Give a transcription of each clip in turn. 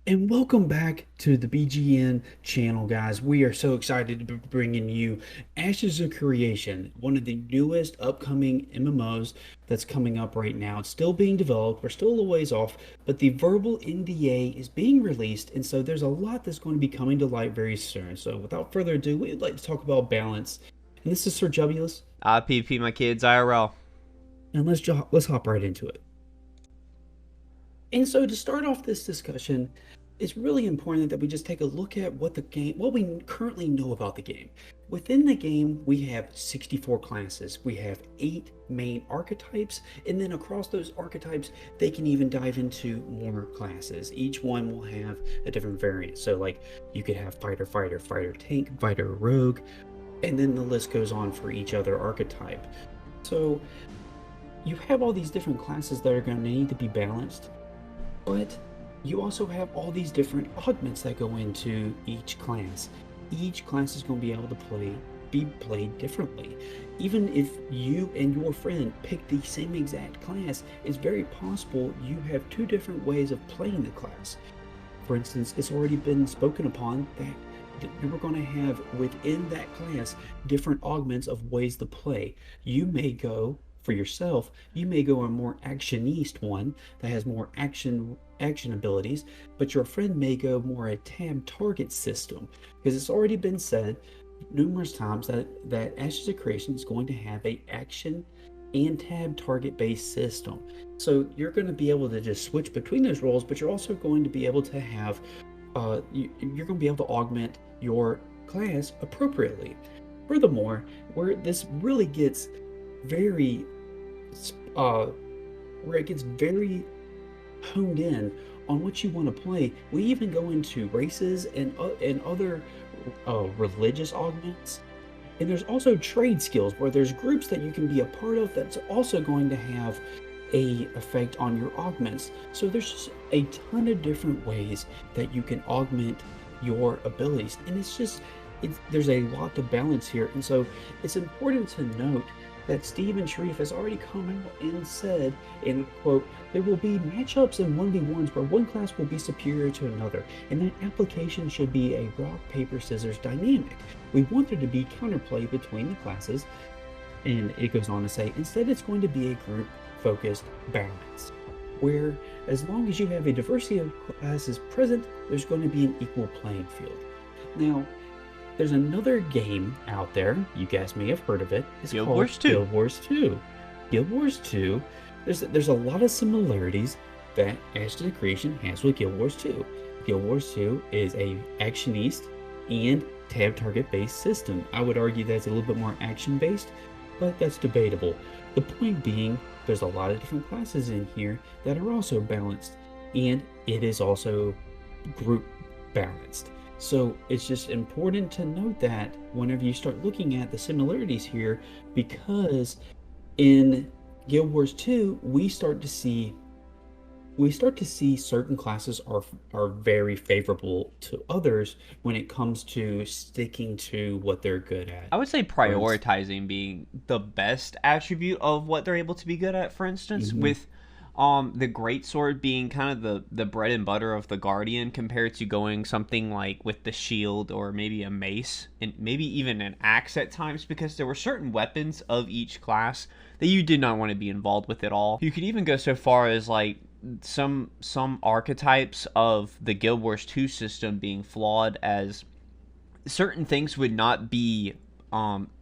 And welcome back to the BGN channel, guys. We are so excited to be bringing you Ashes of Creation, one of the newest upcoming MMOs that's coming up right now. It's still being developed. We're still a ways off, but the verbal NDA is being released, and so there's a lot that's going to be coming to light very soon. So without further ado, we'd like to talk about balance. And this is Sir Jubulus, PP my kids IRL. and let's hop right into it. And so to start off this discussion, it's really important that we just take a look at what we currently know about the game. Within the game, we have 64 classes. We have 8 main archetypes, and then across those archetypes, they can even dive into more classes. Each one will have a different variant. So like you could have fighter, fighter, fighter, tank, fighter, rogue, and then the list goes on for each other archetype. So you have all these different classes that are going to need to be balanced. But you also have all these different augments that go into each class. Each class is going to be able to be played differently. Even if you and your friend pick the same exact class, it's very possible you have 2 different ways of playing the class. For instance, it's already been spoken upon that you're going to have within that class different augments of ways to play. You may go for yourself, you may go a more actionist one that has more action abilities, but your friend may go more a tab target system, because it's already been said numerous times that Ashes of Creation is going to have a action and tab target based system. So you're going to be able to just switch between those roles, but you're also going to be able to have you're going to be able to augment your class appropriately. Furthermore, where this really gets very where it gets very honed in on what you want to play, we even go into races and other religious augments. And there's also trade skills where there's groups that you can be a part of that's also going to have a effect on your augments. So there's just a ton of different ways that you can augment your abilities, and there's a lot to balance here. And so it's important to note that Stephen Sharif has already come out and said, in quote, there will be matchups in 1v1s where one class will be superior to another, and that application should be a rock, paper, scissors dynamic. We want there to be counterplay between the classes, and it goes on to say, instead it's going to be a group-focused balance, where as long as you have a diversity of classes present, there's going to be an equal playing field. Now, there's another game out there, you guys may have heard of it. It's Guild called Wars 2. Guild Wars 2. Guild Wars 2, there's a lot of similarities that Ashes of Creation has with Guild Wars 2. Guild Wars 2 is a actionist and tab target based system. I would argue that's a little bit more action based, but that's debatable. The point being, there's a lot of different classes in here that are also balanced, and it is also group balanced. So it's just important to note that whenever you start looking at the similarities here, because in Guild Wars 2, we start to see certain classes are very favorable to others when it comes to sticking to what they're good at. I would say prioritizing being the best attribute of what they're able to be good at, for instance, with the greatsword being kind of the bread and butter of the guardian, compared to going something like with the shield or maybe a mace and maybe even an axe at times, because there were certain weapons of each class that you did not want to be involved with at all. You could even go so far as like some archetypes of the Guild Wars 2 system being flawed, as certain things would not be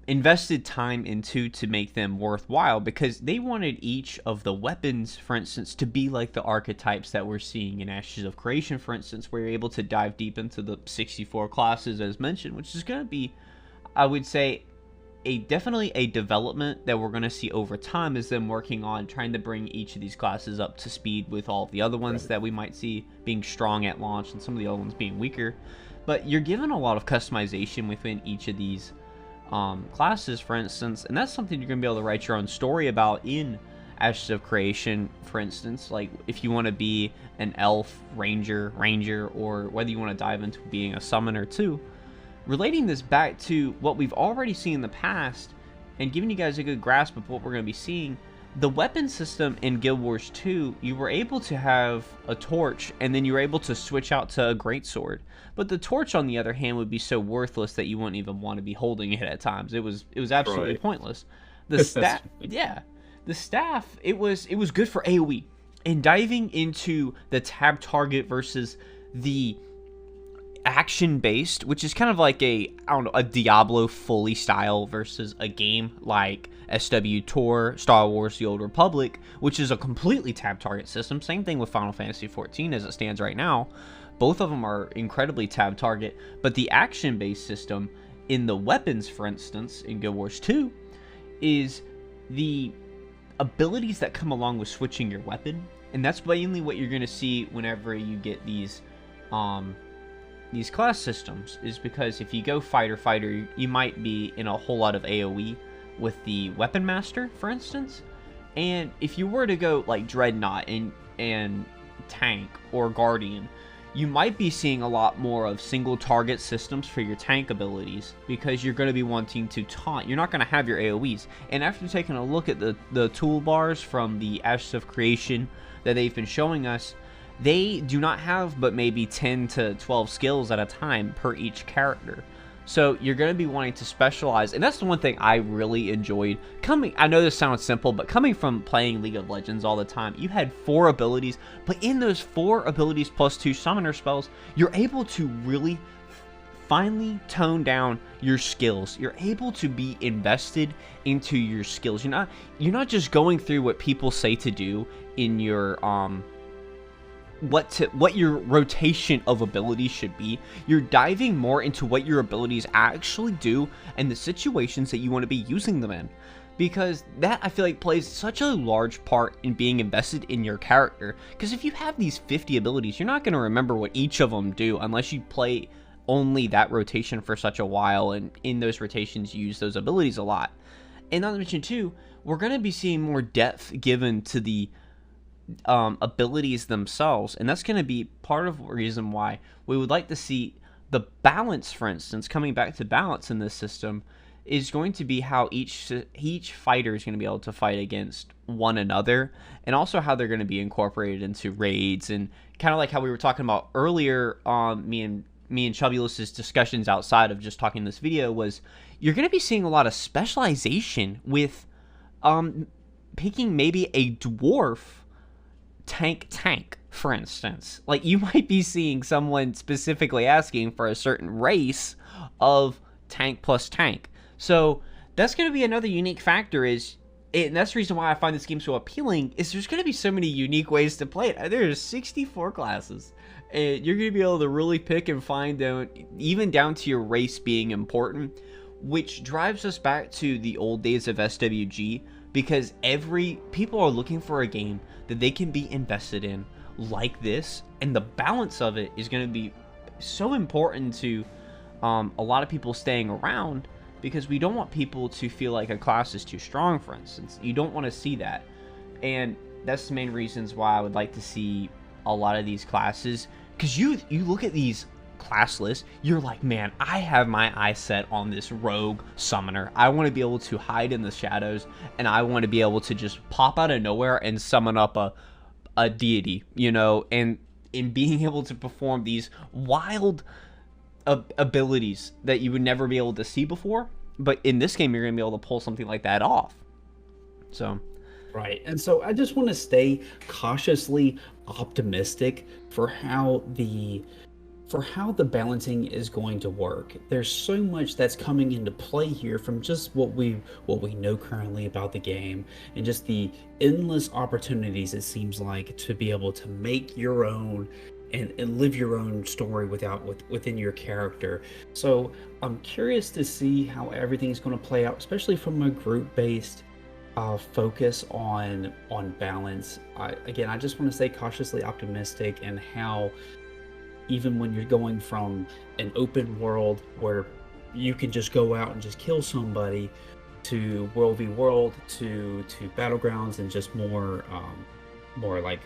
invested time into to make them worthwhile, because they wanted each of the weapons, for instance, to be like the archetypes that we're seeing in Ashes of Creation, for instance, where you're able to dive deep into the 64 classes as mentioned, which is going to be, I would say, definitely a development that we're going to see over time, is them working on trying to bring each of these classes up to speed with all of the other ones that we might see being strong at launch and some of the other ones being weaker. But you're given a lot of customization within each of these classes, for instance, and that's something you're going to be able to write your own story about in Ashes of Creation, for instance. Like if you want to be an elf, ranger, or whether you want to dive into being a summoner too. Relating this back to what we've already seen in the past and giving you guys a good grasp of what we're going to be seeing, The weapon system in Guild Wars 2, you were able to have a torch, and then you were able to switch out to a greatsword. But the torch, on the other hand, would be so worthless that you wouldn't even want to be holding it at times. It was absolutely pointless. The staff, yeah, the staff, it was good for AoE. And diving into the tab target versus the action based, which is kind of like a Diablo fully style versus a game like SWTOR, Star Wars The Old Republic, which is a completely tab target system. Same thing with Final Fantasy XIV as it stands right now. Both of them are incredibly tab target, but the action based system in the weapons, for instance, in Guild Wars 2, is the abilities that come along with switching your weapon. And that's mainly what you're going to see whenever you get these class systems, is because if you go fighter, you might be in a whole lot of AoE with the weapon master, for instance. And if you were to go like Dreadnought and tank or guardian, you might be seeing a lot more of single target systems for your tank abilities, because you're going to be wanting to taunt. You're not going to have your AoEs. And after taking a look at the toolbars from the Ashes of Creation that they've been showing us, they do not have but maybe 10 to 12 skills at a time per each character. So you're going to be wanting to specialize, and that's the one thing I really enjoyed. I know this sounds simple, but coming from playing League of Legends all the time, you had 4 abilities, but in those 4 abilities plus 2 summoner spells, you're able to really finely tone down your skills. You're able to be invested into your skills. You're not just going through what people say to do in your what your rotation of abilities should be. You're diving more into what your abilities actually do and the situations that you want to be using them in, because that, I feel like, plays such a large part in being invested in your character. Because if you have these 50 abilities, you're not going to remember what each of them do unless you play only that rotation for such a while, and in those rotations you use those abilities a lot. And not to mention too, we're going to be seeing more depth given to the abilities themselves, and that's going to be part of the reason why we would like to see the balance, for instance, coming back to balance in this system, is going to be how each fighter is going to be able to fight against one another, and also how they're going to be incorporated into raids, and kind of like how we were talking about earlier on me and Chubulus's discussions outside of just talking this video, was you're going to be seeing a lot of specialization with picking maybe a dwarf tank, for instance. Like, you might be seeing someone specifically asking for a certain race of tank plus tank. So that's going to be another unique factor, and that's the reason why I find this game so appealing, is there's going to be so many unique ways to play it. There's 64 classes, and you're going to be able to really pick and find out, even down to your race being important, which drives us back to the old days of SWG, because people are looking for a game that they can be invested in like this, and the balance of it is going to be so important to a lot of people staying around, because we don't want people to feel like a class is too strong, for instance. You don't want to see that, and that's the main reasons why I would like to see a lot of these classes, because you look at these class lists, you're like, man, I have my eye set on this rogue summoner. I want to be able to hide in the shadows, and I want to be able to just pop out of nowhere and summon up a deity, and in being able to perform these wild abilities that you would never be able to see before. But in this game, you're going to be able to pull something like that off. So right. And so I just want to stay cautiously optimistic for how the balancing is going to work. There's so much that's coming into play here from just what we know currently about the game, and just the endless opportunities, it seems like, to be able to make your own and live your own story within your character. So I'm curious to see how everything's going to play out, especially from a group-based focus on balance. I just want to stay cautiously optimistic, and how even when you're going from an open world where you can just go out and just kill somebody, to World v World, to Battlegrounds, and just more like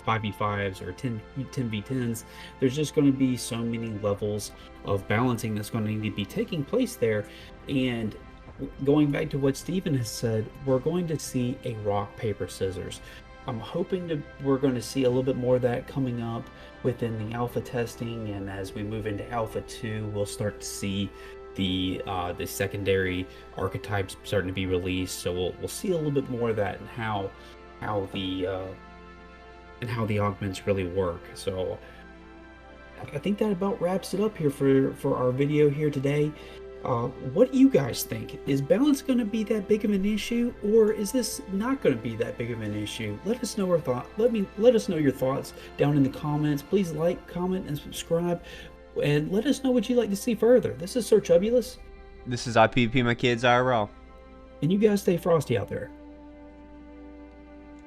5v5s or 10v10s, there's just going to be so many levels of balancing that's going to need to be taking place there. And going back to what Steven has said, we're going to see a rock, paper, scissors. I'm hoping that we're going to see a little bit more of that coming up within the alpha testing, and as we move into alpha 2, we'll start to see the secondary archetypes starting to be released. So we'll see a little bit more of that and how the augments really work. So I think that about wraps it up here for our video here today. What do you guys think? Is balance going to be that big of an issue, or is this not going to be that big of an issue? Let us know our thought. Let us know your thoughts down in the comments. Please like, comment, and subscribe, and let us know what you'd like to see further. This is Sir Chubulus. This is IPP, my kids IRL. And you guys stay frosty out there.